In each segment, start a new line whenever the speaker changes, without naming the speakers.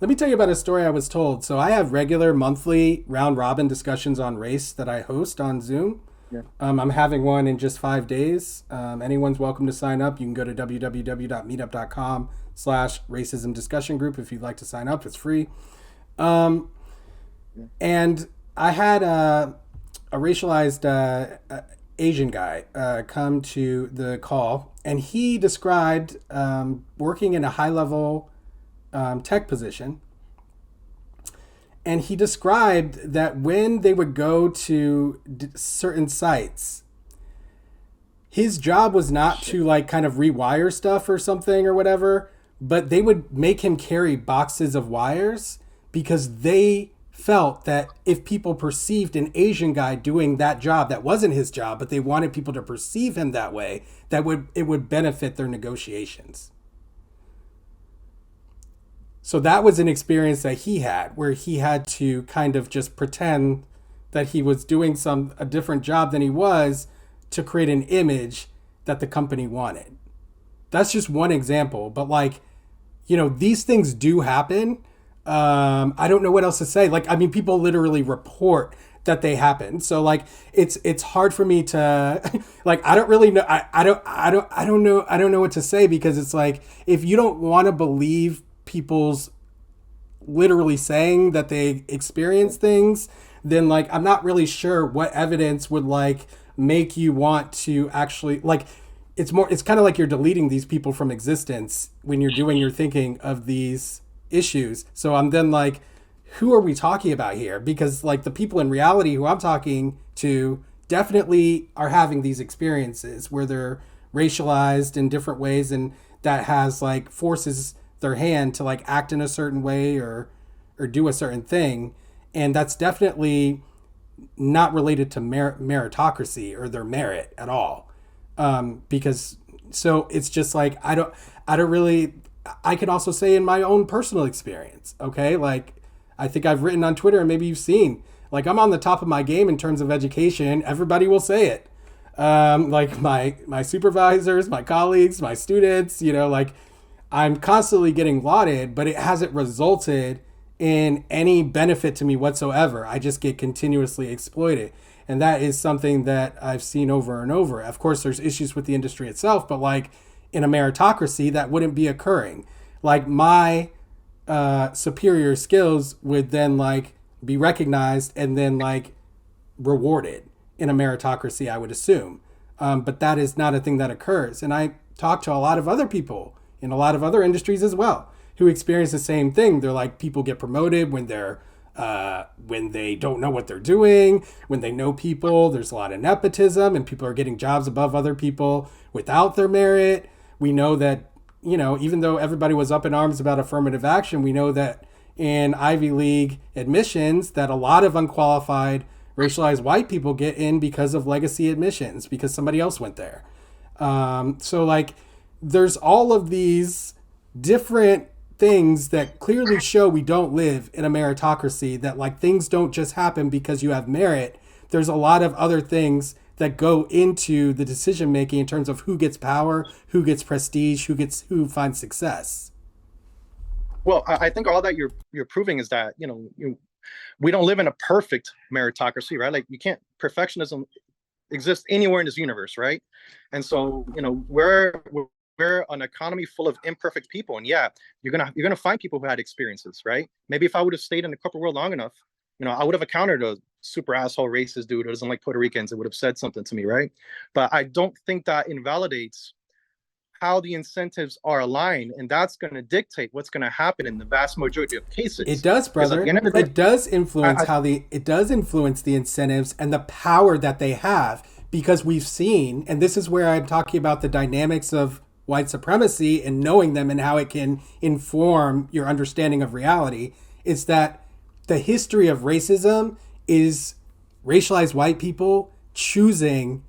Let me tell you about a story I was told. So I have regular monthly round robin discussions on race that I host on Zoom.
Yeah.
I'm having one in just 5 days. Anyone's welcome to sign up. You can go to www.meetup.com/racism discussion group if you'd like to sign up. It's free. Um,
Yeah.
and I had a racialized Asian guy come to the call, and he described working in a high level tech position. And he described that when they would go to certain sites, his job was not
Shit.
to like kind of rewire stuff or something or whatever, but they would make him carry boxes of wires because they felt that if people perceived an Asian guy doing that job that wasn't his job, but they wanted people to perceive him that way, that would it would benefit their negotiations. So that was an experience that he had where he had to kind of just pretend that he was doing some a different job than he was to create an image that the company wanted. That's just one example, but like, these things do happen. I don't know what else to say. Like, I mean, people literally report that they happen. So like, it's hard for me to like. I don't really know. I don't know what to say because it's like if you don't want to believe people's literally saying that they experience things, then like I'm not really sure what evidence would like make you want to actually like it's kind of like you're deleting these people from existence when you're doing your thinking of these issues. So I'm then like, who are we talking about here? Because like the people in reality who I'm talking to definitely are having these experiences where they're racialized in different ways, and that has like forces their hand to like act in a certain way or do a certain thing, and that's definitely not related to meritocracy or their merit at all. Because so it's just like I don't really. I can also say in my own personal experience, okay, like I think I've written on Twitter and maybe you've seen, like I'm on the top of my game in terms of education. Everybody will say it. Like my supervisors, my colleagues, my students, like I'm constantly getting lauded, but it hasn't resulted in any benefit to me whatsoever. I just get continuously exploited. And that is something that I've seen over and over. Of course, there's issues with the industry itself, but like in a meritocracy, that wouldn't be occurring. Like my superior skills would then like be recognized and then like rewarded in a meritocracy, I would assume. But that is not a thing that occurs. And I talk to a lot of other people in a lot of other industries as well who experience the same thing. They're like, people get promoted when they don't know what they're doing, when they know people. There's a lot of nepotism, and people are getting jobs above other people without their merit. We know that, even though everybody was up in arms about affirmative action, we know that in Ivy League admissions that a lot of unqualified racialized white people get in because of legacy admissions because somebody else went there. So like there's all of these different things that clearly show we don't live in a meritocracy, that like things don't just happen because you have merit. There's a lot of other things that go into the decision making in terms of who gets power, who gets prestige, who finds success.
Well, I think all that you're proving is that we don't live in a perfect meritocracy, right? Like you can't perfectionism exist anywhere in this universe, right? And so we're an economy full of imperfect people, and yeah, you're gonna find people who had experiences, right? Maybe if I would have stayed in the corporate world long enough, I would have encountered a super asshole racist dude who doesn't like Puerto Ricans and would have said something to me, right? But I don't think that invalidates how the incentives are aligned, and that's going to dictate what's going to happen in the vast majority of
It
cases.
does,
Because at the
brother.
end of the day,
It does influence
I
it does influence the incentives and the power that they have, because we've seen, and this is where I'm talking about the dynamics of white supremacy and knowing them and how it can inform your understanding of reality. Is that the history of racism is racialized white people choosing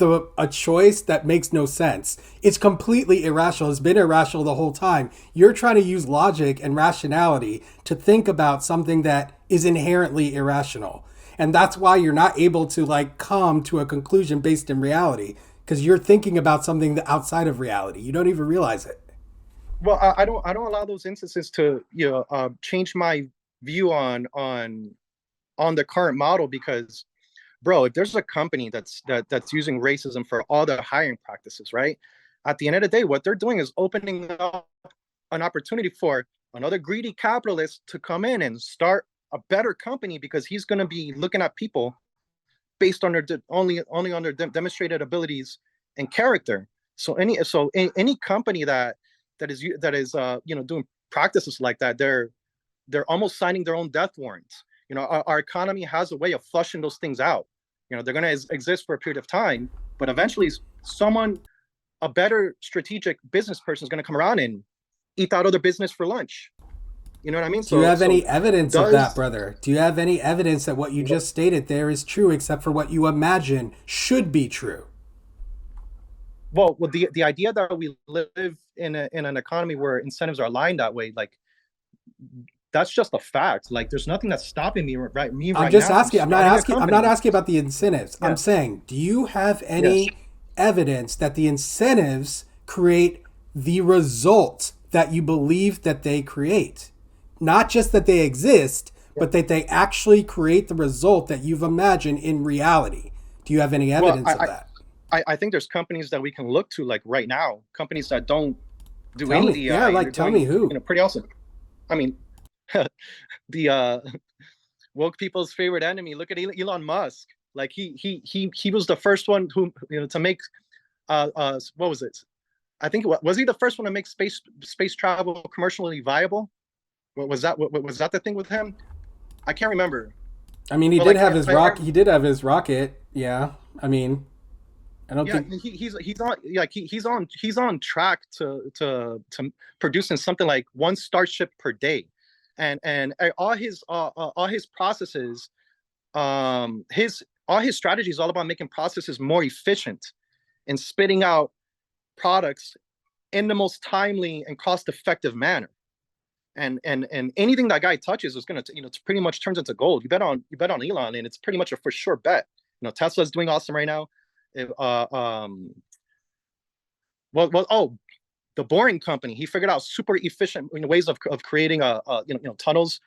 a choice that makes no sense. It's completely irrational. It's been irrational the whole time. You're trying to use logic and rationality to think about something that is inherently irrational. And that's why you're not able to like come to a conclusion based in reality, because you're thinking about something that outside of reality. You don't even realize it.
Well, I don't allow those instances to change my view on the current model because, bro, if there's a company that's using racism for all their hiring practices, right? At the end of the day, what they're doing is opening up an opportunity for another greedy capitalist to come in and start a better company because he's going to be looking at people based on their only on their demonstrated abilities and character. So any company that is doing practices like that, they're almost signing their own death warrants. Our economy has a way of flushing those things out. They're going to exist for a period of time, but eventually someone, a better strategic business person, is going to come around and eat out other business for lunch. You know what I mean?
Do you have any evidence of that,
Does
brother? Do you have any evidence that what you just stated there is true, except for what you imagine should be true?
the idea that we live in an economy where incentives are aligned that way, like that's just a fact. Like there's nothing that's stopping me
I'm
right
just
now from
asking. I'm not
starting a
asking. I'm not
company.
asking about the incentives. I'm
Yeah.
saying, do you have
Yes.
any evidence that the incentives create the result that you believe that they create? Not just that they exist, but that they actually create the result that you've imagined in reality. Do you have any
Well,
evidence of that?
I think there's companies that we can look to like right now, companies that don't do
Tell
any
me. Yeah,
DI and
like
they're
tell me
doing
who.
pretty awesome. I mean, the woke people's favorite enemy. Look at Elon Musk. Like he was the first one who to make what was it? I think was he the first one to make space travel commercially viable? What was that? What was that the thing with him? I can't remember.
I mean, he
But
did
like
have his rock. He did have his rocket. Yeah. I mean, I don't
yeah,
think.
he's on like he's on track to producing something like one starship per day, and all his processes, his all his strategy is all about making processes more efficient and spitting out products in the most timely and cost effective manner. And anything that guy touches is gonna pretty much turns into gold. You bet on Elon, and it's pretty much a for sure bet. Tesla's doing awesome right now. If, oh, the Boring Company, he figured out super efficient ways of creating tunnels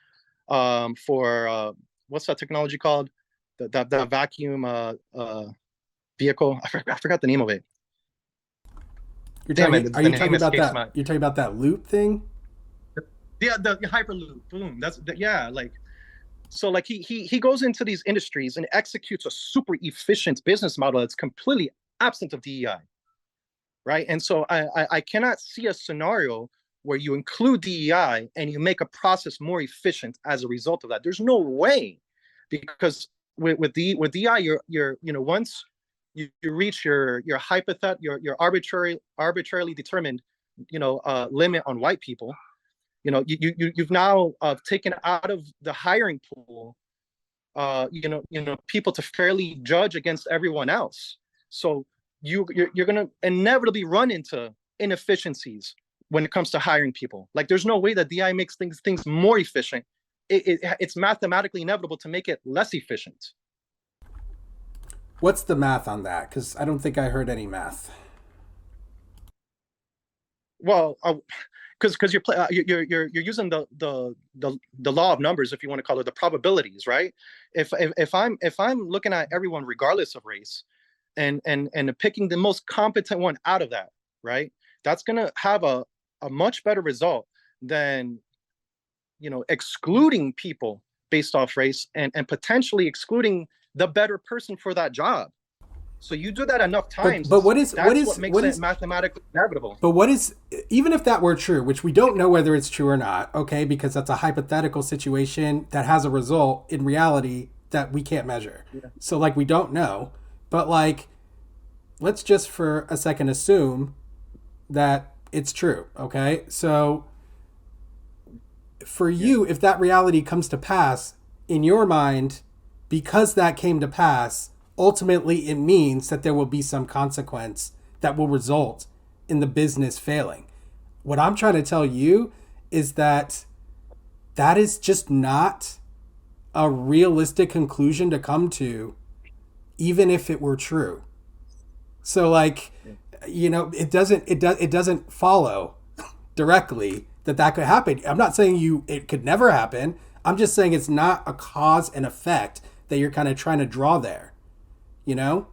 for what's that technology called? That vacuum vehicle. I forgot the name of it.
You're
Damn
talking.
it,
Are
the
you
name
talking about
escapes
that?
my.
You're talking about that loop thing?
Yeah, the Hyperloop. Boom. Yeah. Like so, like he goes into these industries and executes a super efficient business model that's completely absent of DEI, right? And so I cannot see a scenario where you include DEI and you make a process more efficient as a result of that. There's no way, because with DEI, once you reach your your arbitrarily determined limit on white people, you've now taken out of the hiring pool people to fairly judge against everyone else. So you're going to inevitably run into inefficiencies when it comes to hiring people. Like there's no way that DI makes things more efficient. It's mathematically inevitable to make it less efficient.
What's the math on that? Because I don't think I heard any math.
Well, because you're using the law of numbers, if you want to call it, the probabilities, right? If I'm looking at everyone regardless of race, and picking the most competent one out of that, right? That's gonna have a much better result than excluding people based off race and potentially excluding the better person for that job. So you do that enough
But
times,
but what is what
that's
is
what makes
what
it
is
mathematically inevitable.
but what is even if that were true, which we don't know whether it's true or not, okay, because that's a hypothetical situation that has a result in reality that we can't measure.
Yeah.
So like we don't know, but like let's just for a second assume that it's true, okay? So for
Yeah.
you, if that reality comes to pass in your mind, because that came to pass, ultimately it means that there will be some consequence that will result in the business failing. What I'm trying to tell you is that that is just not a realistic conclusion to come to, even if it were true. So like, it doesn't follow directly that could happen. I'm not saying it could never happen. I'm just saying it's not a cause and effect that you're kind of trying to draw there. You know?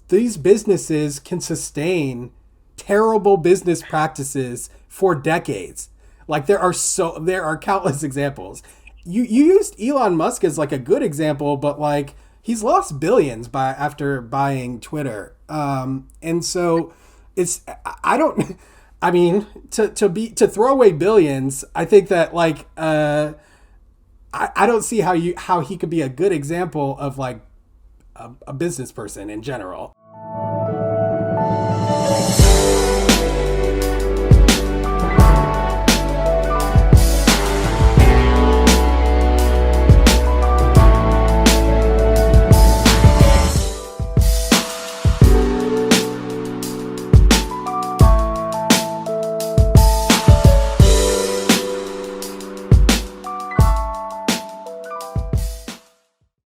These businesses can sustain terrible business practices for decades. Like there are countless examples. You used Elon Musk as like a good example, but like he's lost billions after buying Twitter. And so it's I don't I mean to throw away billions, I think that like I don't see how he could be a good example of like a business person in general.